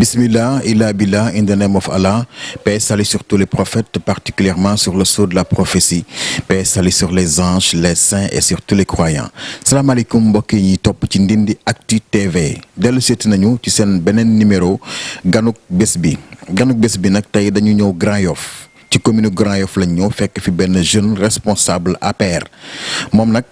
Bismillah, illa billah, in the name of Allah. Paix et salut sur tous les prophètes, particulièrement sur le sceau de la prophétie. Paix et salut sur les anges, les saints et sur tous les croyants. Salaamaaleykum mbokk yi topp ci Ndindy Actu TV dellu seeti nañu ci seen beneen numéro ganuk bés bi nag tey dañu ñëw Grand Yoff ci commune Grand Yoff lañ ñëw fekk fi benn jeune responsable APR moom nag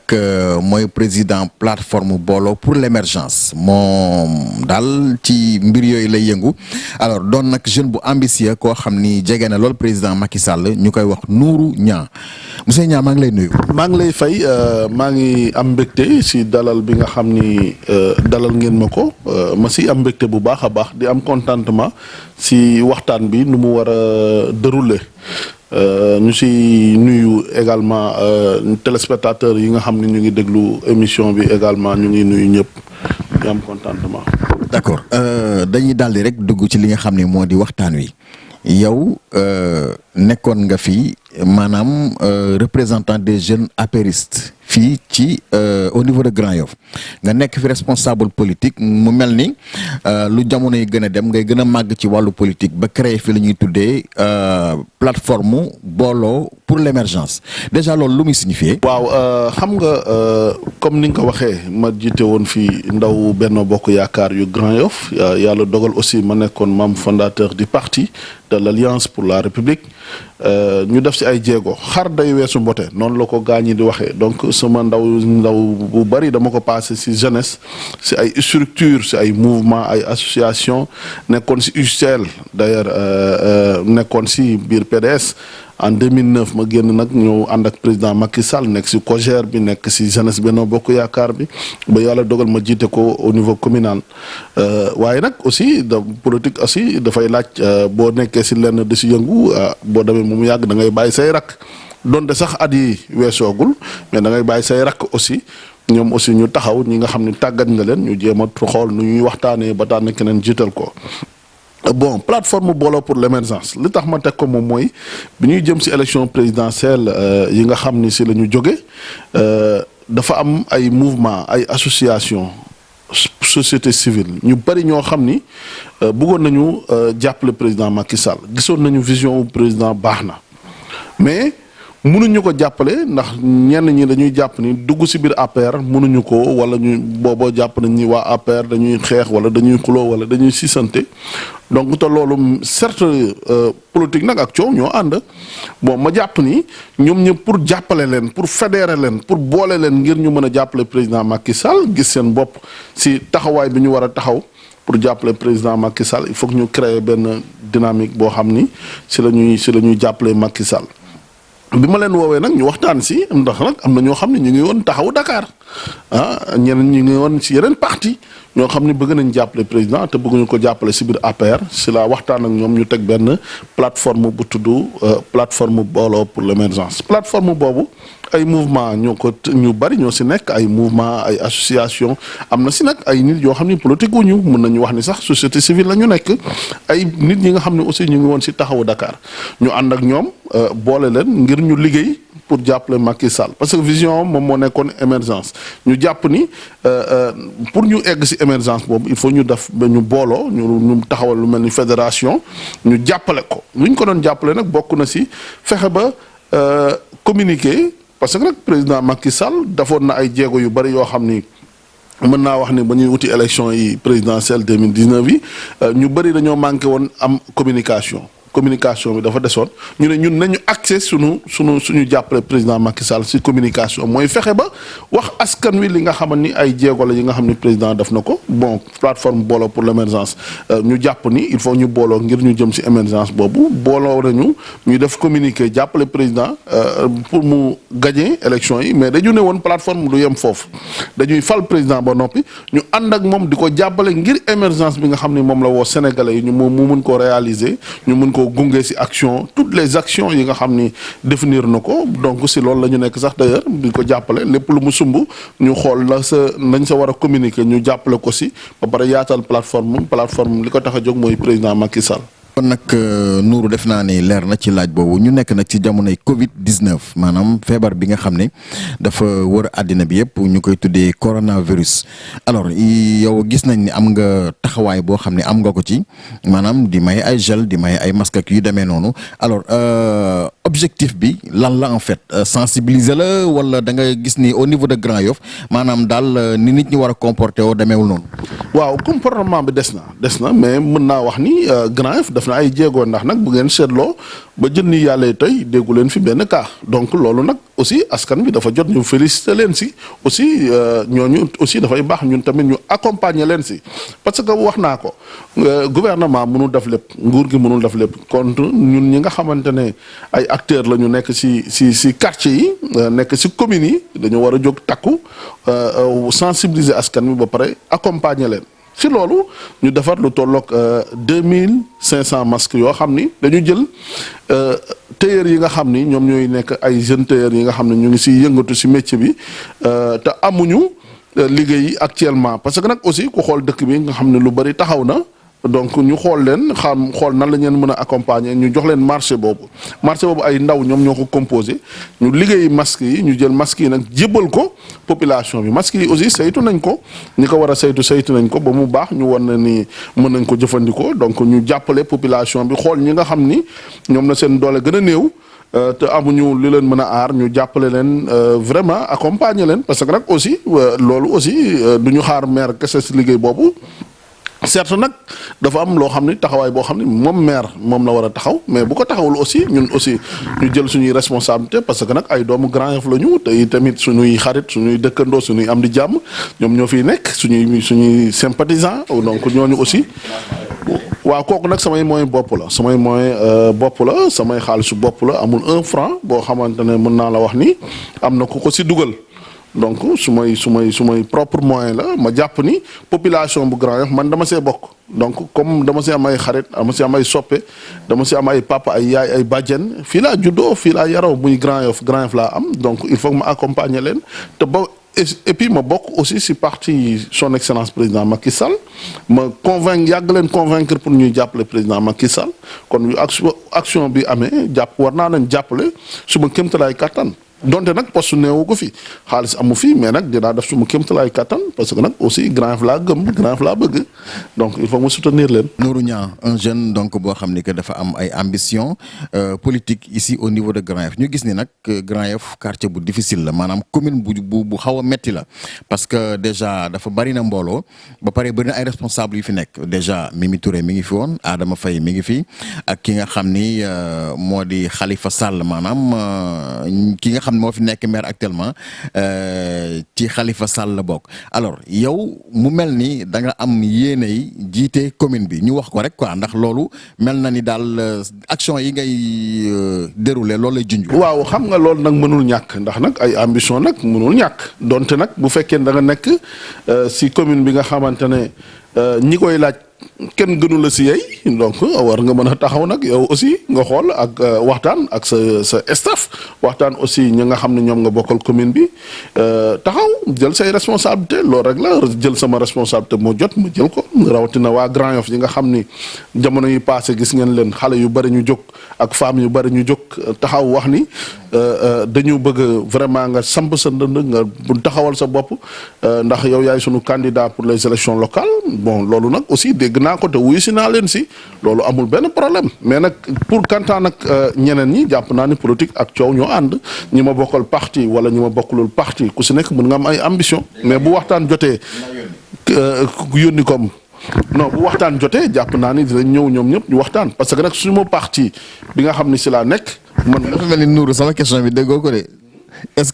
mooy président plateforme booloo pour l'émergence moom daal ci mbir yooyu lay yëngu alors doon nag jeune bu ambitieux koo xam ni jege na lool président Macky Sall ñu koy wax Nourou Niang monsieur Niang maa ngi lay nuyu. maa ngi lay fay maa ngi am mbégte si dalal bi nga xam ni dalal ngeen ma ko ma si am mbégte bu baax a baax di am contentement si waxtaan bi nu mu war a dérouler. ñu si nuyu également téléspectateurs yi nga xam ne ñu ngi déglu émission bi également ñu ngi nuyu ñëpp ñu am contentement. d'accord dañuy daldi rek dugg ci li nga xam ne moo di waxtaan wi yow nekkoon nga fi maanaam représentant des jeunes apéristes fii ci au niveau de Grand Yoff nga nekk fi responsable politique mu mel ni lu jamono yi gën a dem ngay gën a màgg ci wàllu politique ba créer fi la ñuy tuddee plateforme booloo pour l'émergence déjà loolu lu muy signifier. waaw xam nga comme ni nga ko waxee ma jiite woon fii ndaw Benno Bokk Yaakaar yu Grand Yoff yàlla dogal aussi ma nekkoon membre fondateur du parti de l'Alliance pour la République ñu def si ay jéego xar day weesu mbote noonu la ko gaañi di waxee donc sama ndaw bu bari dama ko passé si jeunesse si ay structure si ay mouvement ay association nekkoon si UCL d'ailleurs nekkoon si biir PDS en 2009 ma génn nag ñëw ànd ak président Macky Sall nekk si COJER bi nekk si jeunesse Benno Bokk Yaakaar bi ba yàlla dogal ma jiite ko au niveau communal waaye nag aussi politique aussi dafay laaj boo nekkee si lenn di si yëngu boo demee mu yàgg da ngay bàyyi say rakk donte sax at yi weesoogul mais da ngay bàyyi say rakk aussi ñoom aussi ñu taxaw ñi nga xam ne tàggat nga leen ñu jéem a xool nu ñuy waxtaanee ba tànn keneen jiital ko. bon plateforme booloo pour l'émergence li tax ma teg ko moom mooy bi ñuy jëm ci élection présidentielle yi nga xam ni ci la ñu jóge dafa am ay mouvement ay association société civile ñu bari ñoo xam ni bëggoon nañu jàppale président Macky Sall gisoon nañu vision président baax na mais mënuñu ko jàppale ndax ñenn ñi dañuy jàpp ni dugg ci biir APR mënuñu ko wala ñu booboo jàpp nañ ni waa APR dañuy xeex wala dañuy xuloo wala dañuy sisante donc te loolu certes politique nag ak coow ñoo ànd bon ma jàpp ni ñoom ñëpp pour jàppale leen pour fédérer leen pour boole leen ngir ñu mën a jàppale président Macky Sall gis seen bopp ci taxawaay bi ñu war a taxaw pour jàppale président Macky Sall il faut que ñu créer benn dynamique boo xam ni ci la ñuy jàppale Macky Sall. bi ma leen woowee nag ñu waxtaan si ndax nag am na ñoo xam ne ñu ngi woon taxaw Dakar ñeneen ñu ngi woon si yeneen parti ñoo xam ne bëgg nañ jàppale président te bëgguñu ko jàppale si biir APR si la waxtaan ak ñoom ñu teg benn plateforme bu tudd plateforme booloo pour l'émergence plateforme boobu ay mouvement ñu bari ñoo si nekk ay mouvement ay association am na si nag ay nit yoo xam ne politique wu ñu mën nañu wax ni sax société civile la ñu nekk ay nit ñi nga xam ne aussi ñu ngi woon si taxawu Dakar ñu ànd ak ñoom boole leen ngir ñu liggéey pour jàppale Macky Sall parce que vision moom moo nekkoon émergence ñu jàpp ni pour ñu egg ci émergence boobu il faut ñu def ba ñu booloo ñu taxawal lu mel ni fédération ñu jàppale ko lu ñu ko doon jàppale nag bokk na ci fexe ba communiquer parce que nag président Macky Sall defoon na ay jéego yu bari yoo xam ni mën naa wax ni ba ñuy wuti élection yi présidentielle 2019 yi ñu bari dañoo manqué woon am communication bi dafa desoon ñu ne ñun nañu accès suñu jàppale président Macky Sall ci communication mooy fexe ba wax askan wi li nga xaman ni ay jéego la yi nga xam ni président def na ko bon plateforme booloo pour l'émergence ñu jàpp ni il faut ñu booloo ngir ñu jëm ci émergence boobu booloo nañu ñu def communiqué jàppale président pour mu gagner élection yi mais dañu ne woon plateforme du yem foofu dañuy fal président ba noppi ñu ànd ak moom di ko jàppale ngir émergence bi nga xam ni moom la woo sénégalais yi ñu mu mun ko réaliser ñu mun ko gunge ci action toutes les actions yi nga xam ni définir na ko donc ci loolu la ñu nekk sax d'ailleurs di ko jàppale lépp lu mu sumb ñu xool nañ sa war a communiquer ñu jàppale ko ci ba pare yaatal plateforme li ko tax a jóg mooy président Macky Sall. kon nag Nourou def naa ne leer na ci laaj boobu ñu nekk nag ci jamonoy Covid 19 maanaam feebar bi nga xam ne dafa wër àddina bi yëpp ñu koy tuddee coronavirus. alors yow gis nañ ni am nga taxawaay boo xam ne am nga ko ci maanaam di may ay gel di may ay masque ak yu demee noonu alors objectif bi lan la en fait sensibiliser la wala da nga gis ni au niveau de Grand Yoff maanaam daal ni nit ñi war a comporter woo demeewul noonu. waaw comportement bi des na mais mën naa wax ni Grand Yoff def na ay jéego ndax nag bu ngeen seetloo ba jën ni yàlla tey déggu leen fi benn cas donc loolu nag aussi askan bi dafa jot ñu féliciter leen si aussi ñooñu aussi dafay baax ñun tamit ñu accompagner leen si parce que wax naa ko gouvernement mënul def lépp nguur gi mënul def lépp kon ñun ñi nga xamante ne ay acteurs la ñu nekk si quartier yi nekk si communes yi dañu war a jóg takku sensibiliser askan bi ba pare accompagner leen. si loolu ñu defar lu tolloog 2500 masques yoo xam ni dañu jël tailleur yi nga xam ni ñoom ñooy nekk ay jeunes tailleurs yi nga xam ne ñu ngi si yëngatu si métier bi te amuñu liggéey actuellement parce que nag aussi ku xool dëkk bi nga xam ne lu bari taxaw na. donc ñu xool nan la ñu mën a accompagner ñu jox leen marché boobu ay ndaw ñoom ñoo ko composé ñu liggéey masques yi ñu jël masques yi nag jébbal ko population bi masques yi aussi saytu nañ ko ñi ko war a saytu nañ ko ba mu baax ñu war na ni mën nañ ko jëfandikoo donc ñu jàppale population bi xool ñi nga xam ni ñoom na seen doole gën a néew te amuñu li leen mën a aar ñu jàppale leen vraiment accompagner leen parce que nag aussi loolu aussi du ñu xaar maire kese si liggéey boobu. certes nag dafa am loo xam ni taxawaay boo xam ni moom maire moom la war a taxaw mais bu ko taxawul aussi ñun aussi ñu jël suñuy responsabilité parce que nag ay doomu Grand Yoff la ñu te tamit suñuy xarit suñuy dëkkandoo suñuy am di jàmm ñoom ñoo fiy nekk suñuy sympathisant donc ñooñu aussi waaw kooku nag samay moyen bopp la samay xaalisu bopp la amul 1 franc boo xamante ne mën naa la wax ni am na ku ko si dugal. donc su may propre moyen la ma jàpp ni population bu Grand Yoff man dama see bokk donc comme dama see am ay xarit dama see am ay soppe dama see am ay papa ay yaay ay bàjjen fii laa juddoo fii laa yaroo muy Grand Yoff laa am donc il faut que ma accompagner leen te ba et puis ma bokk aussi si parti son excellence président Macky Sall ma yàgg leen convaincre pour ñuy jàppale président Macky Sall kon yu action bi amee war naa leen jàppale su ma kéemtalaay kattan. donte nag poste neewu ko fi xaalis amu fi mais nag dinaa def suma kéemtalaay kattan parce que nag aussi Grand Yoff laa gëm Grand Yoff laa bëgg donc il faut mu soutenir leen. Nourou Niang un jeune donc boo xam ni que dafa am ay ambition politique ici au niveau de Grand Yoff ñu gis ni nag Grand Yoff quartier bu difficile la maanaam commune bu xaw a metti la parce que déjà dafa bari na mbooloo ba pare bari na ay responsables yu fi nekk déjà Mimi Touré mi ngi fi woon Adama Faye mi ngi fi ak ki nga xam ni moo di Khalifa Sall maanaam ki nga xam ne moo fi nekk maire actuellement ci Khalifa Sall la bokk alors yow mu mel ni da nga am yéenay jiite commune bi ñu wax ko rek quoi ndax loolu mel na ni daal action yi ngay dérouler loolu lay junj. waaw xam nga loolu nag mënul ñàkk ndax nag ay ambition nag mënul ñàkk donte nag bu fekkee da nga nekk si commune bi nga xamante ne ñi koy laaj. kenn gënu la si yey donc war nga mën a taxaw nag yow aussi nga xool ak waxtaan ak sa staff waxtaan aussi ñi nga xam ne ñoom nga bokkal commune bi taxaw jël say responsabilité loolu rek la jël sama responsabilité moo jot ma jël ko rawatina waa Grand Yoff yi nga xam ni jamono yi passé gis ngeen leen xale yu bari ñu jóg ak femmes yu bari ñu jóg taxaw wax ni dañu bëgg vraiment nga samp sa ndënd nga bu taxawal sa bopp ndax yow yaay sunu candidat pour les élections locales bon loolu nag aussi dégg naa ko te wuyu si naa leen si loolu amul benn problème mais nag pour kantaan nag ñeneen ñi jàpp naa ni politique ak coow ñoo ànd ñi ma bokkal parti wala ñi ma bokkulul parti ku si nekk mën nga am ay ambition mais bu waxtaan jotee yónni comme non bu waxtaan jotee jàpp naa ni dinañ ñëw ñoom ñëpp ñu waxtaan parce que nag suñu ma parti bi nga xam ni si laa nekk man dafa mel ni Nourou sama question bi déggoo ko de est-ce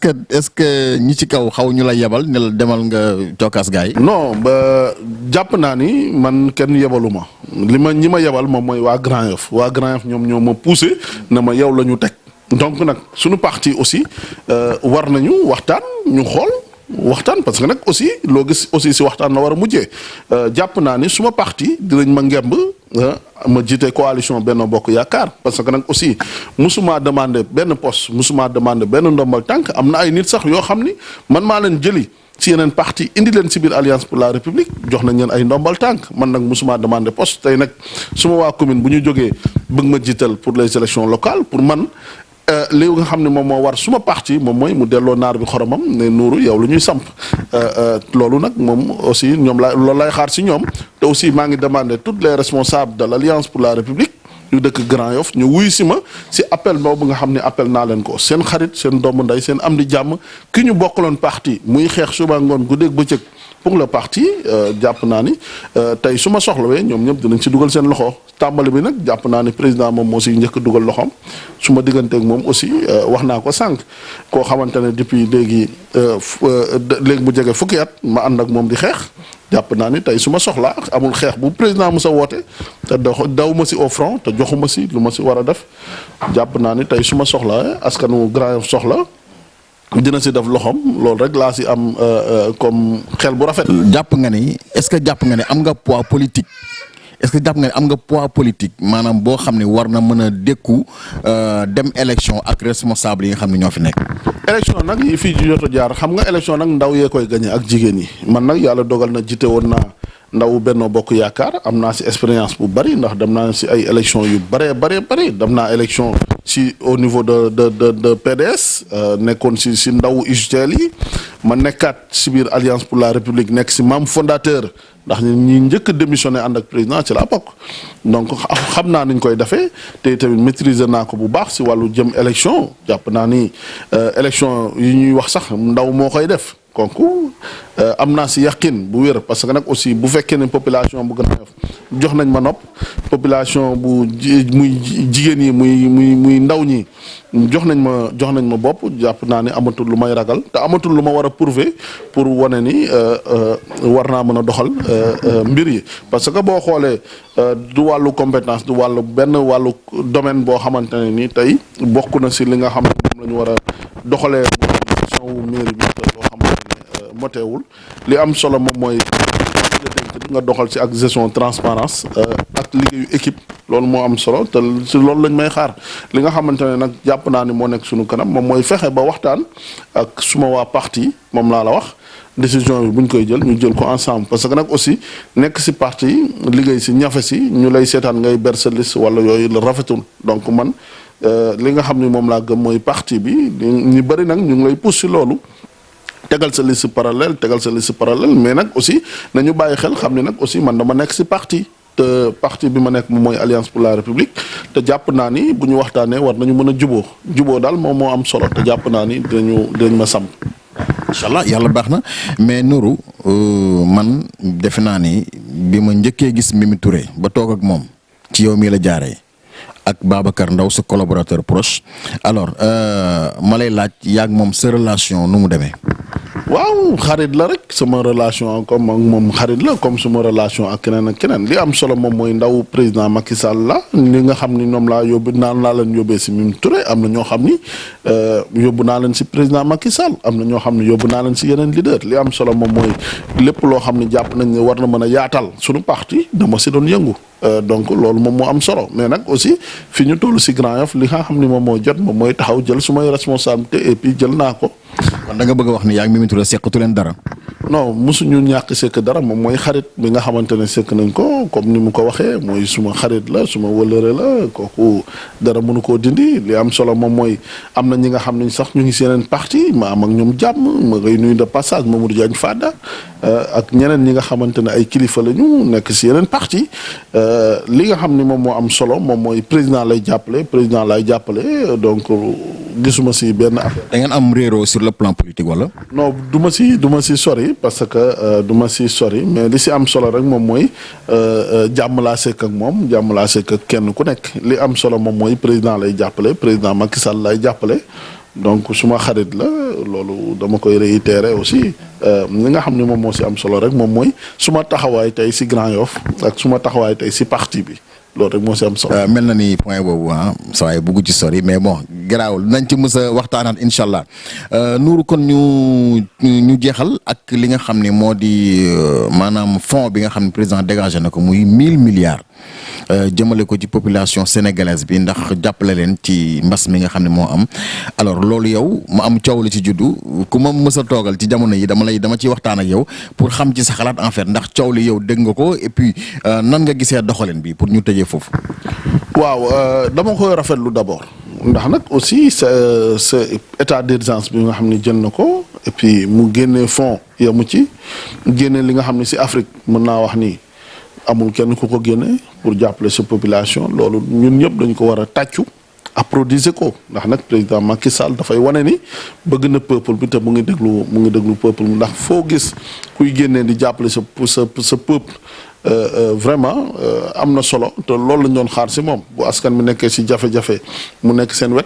que ñi ci kaw xaw ñu la yebal ne la demal nga cokkaas gars yi. non ba jàpp naa ni man kenn yebaluma ñi ma yebal moom mooy waa Grand Yoff ñoom ñoo ma poussé na ma yow la ñu teg donc nag suñu parti aussi war nañu waxtaan ñu xool waxtaan parce que nag aussi loo gis aussi si waxtaan la war a mujjee jàpp naa ni suma parti dinañ ma ngemb ma jiite coalition Benno Bokk Yaakaar parce que nag aussi musuma demandé benn poste musuma demandé benn ndombal tànk am na ay nit sax yoo xam ni man maa leen jëli si yeneen parti indi leen si biir Alliance pour la République jox nañ leen ay ndombal tànk man nag musuma demandé poste tey nag suma waa commune bu ñu jógee bëgg ma jiital pour les élections locales pour man li nga xam ne moom moo war suma parti moom mooy mu delloo naar bi xoromam ne Nourou yow lu ñuy samp loolu nag moom aussi ñoom loolu lay xaar si ñoom te aussi maa ngi demandé toutes les responsables de l'Alliance pour la République yu dëkk Grand Yoff ñu wuyu si ma si appel boobu nga xam ne appel naa leen ko seen xarit seen doomu ndey seen am di jàmm ki ñu bokkaloon parti muy xeex suba ngoon guddeeg bëccëg pour le parti jàpp naa ni tey su ma soxlawee ñoom ñëpp dinañ si dugal seen loxo tàmbali bi nag jàpp naa ni président moom moo si njëkk dugal loxoom su ma digganteeg moom aussi wax naa ko sànq koo xamante ne depuis léegi mu jege fukki at ma ànd ak moom di xeex jàpp naa ni tey su ma soxlaa amul xeex bu président Moussa woote te daw ma si au front te joxuma si lu ma si war a def jàpp naa ni tey su ma soxlaa askanu Grand Yoff soxla dina si def loxoom loolu rek laa si am comme xel bu rafet. jàpp nga ni est-ce que jàpp nga ne am nga poids politique est-ce que jàpp nga ne am nga poids politique maanaam boo xam ne war na mën a dékku dem élection ak responsable yi nga xam ne ñoo fi nekk. élection nag yi fii jot a jaar xam nga élection nag ndaw yee koy gagné ak jigéen yi man nag yàlla dogal na jiite woon naa ndaw Benno Bokk Yaakaar am naa si expérience bu bari ndax dem naa si ay élection yu bari dem naa élection si au niveau de PDS nekkoon si ndaw UJTL yi ma nekkaat si biir Alliance pour la République nekk si membre fondateur ndax ñi njëkk a démissionné ànd ak président ci laa bokk donc xam naa niñ koy defee te tamit maîtriser naa ko bu baax si wàllu jëm élection jàpp naa ni élection yi ñuy wax sax ndaw moo koy def konku am naa si yaqin bu wér parce que nag aussi bu fekkee ne population bu gën a jox nañ ma nopp population bu muy jigéen yi muy ndaw ñi jox nañ ma bopp jàpp naa ni amatul lu may ragal te amatul lu ma war a prouver pour wane ni war naa mën a doxal mbir yi parce que boo xoolee du wàllu compétence du wàllu benn wàllu domaine boo xamante ne ni tey bokk na si li nga xam ne moom la ñu war a doxalee gestion wu mairie bi te loo xamante ne moteewul li am solo moom mooy nga doxal ci ak gestion transparence ak liggéeyu équipe loolu moo am solo te si loolu lañ may xaar li nga xamante ne nag jàpp naa ni moo nekk suñu kanam moom mooy fexe ba waxtaan ak suma waa parti moom laa la wax décision bi bu ñu koy jël ñu jël ko ensemble parce que nag aussi nekk si parti liggéey si ñafe si ñu lay seetaan ngay ber sa liste wala yooyu la rafetul donc man li nga xam ni moom laa gëm mooy parti bi ñu bëri nag ñu ngi lay pousse si loolu tegal sa liste parallèle mais nag aussi nañu bàyyi xel xam ne nag aussi man dama nekk si parti te parti bi ma nekk moom mooy Alliance pour la République te jàpp naa ni bu ñu waxtaanee war nañu mën a juboo daal moom moo am solo te jàpp naa ni dinañ ma samp. incha allah yàlla baax na mais Nourou man defe naa ni bi ma njëkkee gis Mimi Touré ba toog ak moom ci yow mii la jaaree ak Babacar Ndaw sa collaborateur proche alors ma lay laaj yaag moom sa relation nu mu demee. waaw xarit la rek sama relation comme ak moom xarit la comme suma relation ak keneen li am solo moom mooy ndaw président Macky Sall la li nga xam ni ñoom laa leen yóbbee si Mimi Touré am na ñoo xam ni yóbbu naa leen si président Macky Sall am na ñoo xam ne yóbbu naa leen si yeneen leader li am solo moom mooy lépp loo xam ne jàpp nañ ne war na mën a yaatal suñu parti dama si doon yëngu donc loolu moom moo am solo mais nag aussi fi ñu toll si Grand Yoff li nga xam ni moom moo jot moom mooy taxaw jël sumay responsabilité et puis jël naa ko. kon da nga bëgg a wax ni yaa ngi Mimi Touré seqatu leen dara. non mosuñu ñàkk sekk dara moom mooy xarit bi nga xamante ne sekk nañ ko comme ni mu ko waxee mooy suma xarit la suma wëlëre la kooku dara mënu koo dindi li am solo moom mooy am na ñi nga xam ne sax ñu ngi si yeneen parti ma am ak ñoom jàmm ma koy nuyu de passage Mamadou Diagne Fada ak ñeneen ñi nga xamante ne ay kilifa la ñu nekk si yeneen parti li nga xam ni moom moo am solo moom mooy président lay jàppale donc gisuma si benn affaire. da ngeen am réeroo sur le plan politique wala. non du ma si sori parce que du ma si sori mais li si am solo rek moom mooy jàmm laa sekk ak moom jàmm laa sekk ak kenn ku nekk li am solo moom mooy président lay jàppale président Macky Sall lay jàppale donc suma xarit la loolu dama koy réitérer aussi li nga xam ne moom moo si am solo rek moom mooy suma taxawaay tey si Grand Yoff ak suma taxawaay tey si parti bi loolu rek moo si am solo. mel na ni point boobu saa waay bugg ci sori mais bon garaawul nañ ci mës a waxtaanaat incha allah Nourou kon ñu jeexal ak li nga xam ne moo di maanaam fonds bi nga xam ne président dégagé na ko muy 1000 milliards jëmale ko ci population sénégalaise bi ndax jàppale leen ci mbas mi nga xam ne moo am alors loolu yow mu am coow la ci juddu ku ma mës a toogal ci jamono yi dama ciy waxtaan ak yow pour xam ci sa xalaat en fait ndax coow li yow dégg nga ko et puis nan nga gisee doxalin bi pour ñu tëjee foofu. waaw dama koy rafetlu d'abord ndax nag aussi sa état d'urgence bi nga xam ne jël na ko et puis mu génnee fonds yamu ci génne li nga xam ne si Afrique mën naa wax ni amul kenn ku ko génne pour jàppale sa population loolu ñun ñëpp dañ ko war a tàccu applaudir ko ndax nag président Macky Sall dafay wane ni bëgg na peuple bi te mu ngi déglu peuple bi ndax foo gis kuy génnee di jàppale sa peuple vraiment am na solo te loolu lañ doon xaar si moom bu askan bi nekkee si jafe-jafe mu nekk seen wet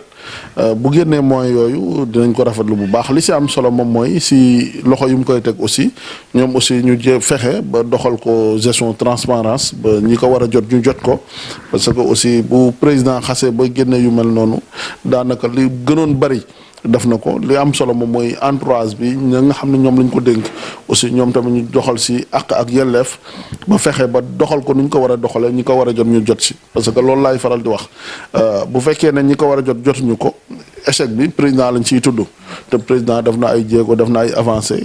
bu génnee moyens yooyu dinañ ko rafetlu bu baax li si am solo moom mooy si loxo yu mu koy teg aussi ñoom aussi ñu fexe ba doxal ko gestion transparence ba ñi ko war a jot ñu jot ko parce que aussi bu président xasee ba génne yu mel noonu daanaka li gënoon bari def na ko li am solo moom mooy entourage bi ñi nga xam ne ñoom lañ ko dénk aussi ñoom tamit ñu doxal si ak yelleef ba fexe ba doxal ko ni ñu ko war a doxalee ñi ko war a jot ñu jot si parce que loolu laay faral di wax bu fekkee ne ñi ko war a jot jotuñu ko échec bi président lañ ciy tudd te président def na ay jéego def na ay avancé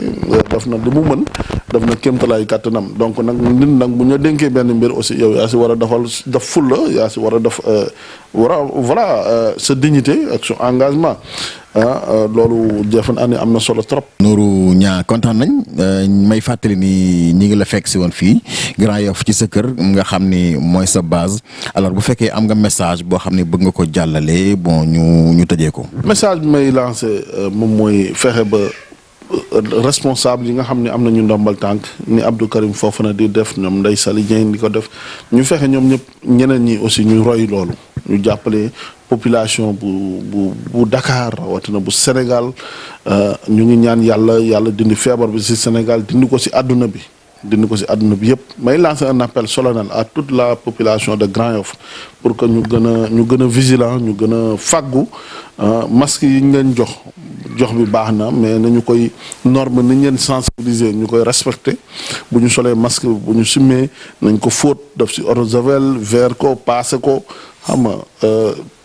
def na li mu mën def na kéemtalaay kàttanam donc nag nit nag bu ñu dénkee benn mbir aussi yow yaa si war a def fulla yaa si war a def voilà sa dignité ak sa engagement loolu defe naa ne am na solo trop. Nourou Niang kontaan nañ may fàttali ni ñi ngi la fekk si woon fii Grand Yoff ci sa kër nga xam ni mooy sa base alors bu fekkee am nga message boo xam ne bëgg nga ko jàllale bon ñu tëjee ko. message bi may lancé moom mooy fexe ba responsable yi nga xam ne am nañu ndombal tànk ni Abdou Karim Fofana di def ñoom Ndeye Saly Dieng di ko def ñu fexe ñoom ñëpp ñeneen ñi aussi ñu roy loolu ñu jàppale population bu Dakar rawatina bu Sénégal ñu ngi ñaan yàlla dindi feebar bi ci Sénégal dindi ko ci àdduna bi yëpp may lancer un appel solennel à toute la population de Grand Yoff pour que ñu gën a vigilant ñu gën a fàggu masque yi ñu leen jox bi baax na mais nañu koy norme ni ñu leen sensibiliser ñu koy respecter bu ñu solee masque bu ñu simmee nañ ko fóot def ci eau de javel verre ko passé ko xam nga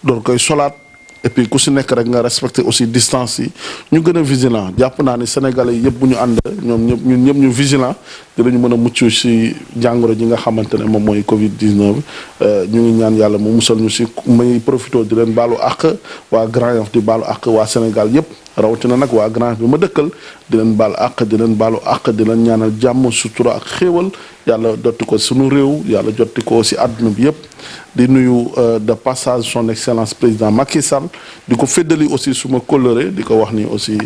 doon koy solaat et puis ku si nekk rek nga respecter aussi distance yi ñu gën a vigilant jàpp naa ni sénégalais yëpp bu ñu ànd ñun ñëpp ñu vigilant dinañu mën a mucc si jàngoro ji nga xamante ne moom mooy Covid 19 ñu ngi ñaan yàlla mu musal ñu si may profité di leen baalu àq waa Grand Yoff di baalu àq waa Sénégal yëpp rawatina nag waa Grand Yoff bi ma dëkkal di leen baalu àq di leen ñaanal jàmm sutura ak xéewal yàlla dotti ko sunu réew yàlla jotti ko si àdduna bi yëpp di nuyu de passage son excellence président Macky Sall di ko féddali aussi suma kóllëre di ko wax ni aussi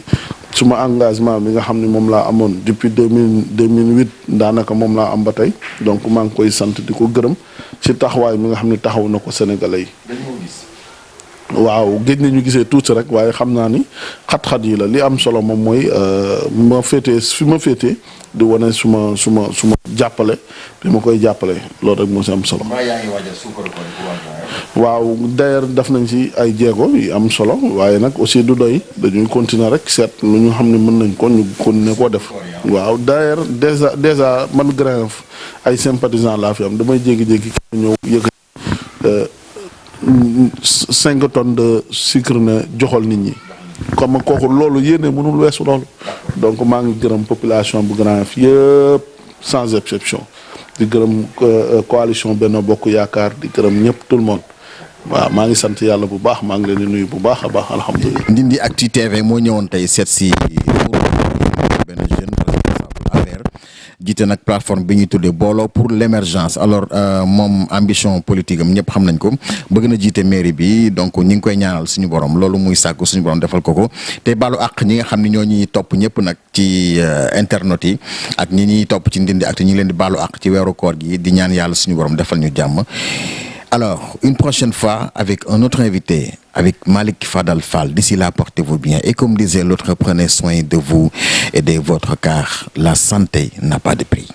suma engagement bi nga xam ne moom laa amoon depuis 2008 daanaka moom laa am ba tey donc maa ngi koy sant di ko gërëm ci taxawaay mi nga xam ne taxaw na ko sénégalais yi. waaw géej nañu gisee tuuti rek waaye xam naa ni xat-xat yi la li am solo moom mooy ma féetee di wane suma jàppale bi ma koy jàppale loolu rek moo si am solo. waaw d'ailleurs def nañ ci ay jéego yu am solo waaye nag aussi du doy dañuy continuer rek seet lu ñu xam ne mën nañ ko ñu continuer koo def. waaw d'ailleurs déjà man Grand Yoff ay sympathisants laa fi am damay jékki-jékki ñëw yëkkati 5 tonnes de sucre na joxol nit ñi comme kooku loolu yéene mënul weesu loolu donc maa ngi gërëm population bu Grand Yoff yëpp sans exception di gërëm coalition Benno Bokk Yaakaar di gërëm ñëpp tout le monde waaw maa ngi sant yàlla bu baax maa ngi leen di nuyu bu baax a baax alhamdulilah. Ndindy Actu TV moo ñëwoon tey seet si benn jeune responsable APR jiite nag plateforme bi ñuy tuddee booloo pour l'émergence alors moom ambition politique am ñëpp xam nañ ko bëgg na jiite mairie bi donc ñi ngi koy ñaanal suñu borom loolu muy sàkku suñu borom defal ko te baalu àq ñi nga xam ne ñoo ñuy topp ñëpp nag ci internet yi ak ñi ñuy topp ci Ndindy Actu ñi ngi leen di baalu àq ci weeru koor gi di ñaan yàlla suñu borom defal ñu jàmm. Alors, une prochaine fois avec un autre invité, avec Malick Fadal Fall. D'ici là, portez-vous bien. Et comme disait l'autre, prenez soin de vous et de votre car. La santé n'a pas de prix.